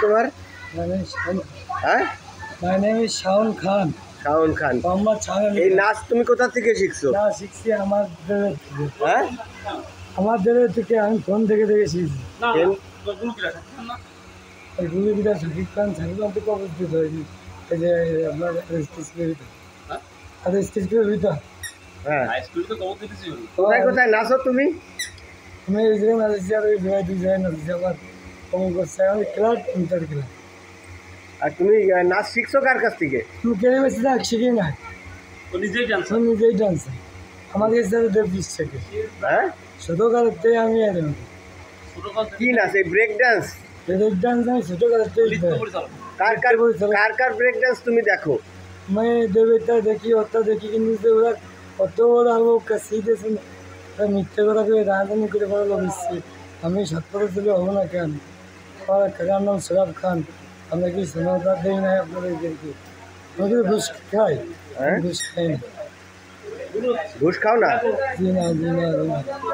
তোমার My name is Shaun Khan. Shaon খান। এই নাচ তুমি কোথা থেকে শিখছো? না শিখছি আমাদের থেকে আমি ফোন থেকে শিখছি। গুরুবিদা শাকিব খান থেকে অবস্থিত হয়েছি। এই যে আপনার হ্যাঁ কোথায় কোথায় নাচো তুমি? আমি এই জায়গায় নাচেছি আর ওই জায়গায় দুই জায়গায় নাচেছি আবার আমি ক্লাব ইন্টার ক্লাব। আর তুমি নাচ শিখছো কার কাছ থেকে? তুমি কেন বেশি না শিখি না নিজেই ডান্স আমাদের সাথে দেবজিৎ শেখে। হ্যাঁ ছোটোকালতে আমি কি নাচ? এই ব্রেক ডান্স? ব্রেক ডান্স আমি ছোটোকালতে কার কার ব্রেক ডান্স তুমি দেখো? मैं देवता देखी होता देखी কিন্তু ওরা কত বড় লোক শিখেছে মিথ্যে কথা করে রাজধানী করে বড় লোক এসছে। আমি সত্তর ছিল হবো না কেন? আমার কাকার নাম সরাব খান। আমরা কি সোনাদার দেই না আপনাদেরকে? আমি কিন্তু ঘুষ খাই। ঘুষ খাই না। ঘুষ খাও না? জি না জি না।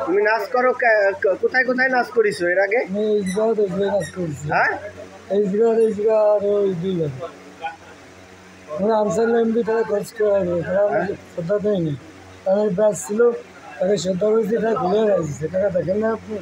তুমি নাচ করো কোথায় কোথায় নাচ করিছো এর আগে? আমি এই জায়গাতে নাচ করছি। হ্যাঁ এই জায়গা আর ওই দুইবার মানে আনসার এমবি তারা খরচ করে তারা আমাকে শ্রদ্ধা দেয়নি। তাদের ব্যাস ছিল তাকে শ্রদ্ধা করেছি তারা খুলে গেছে। টাকা দেখেন না আপনি?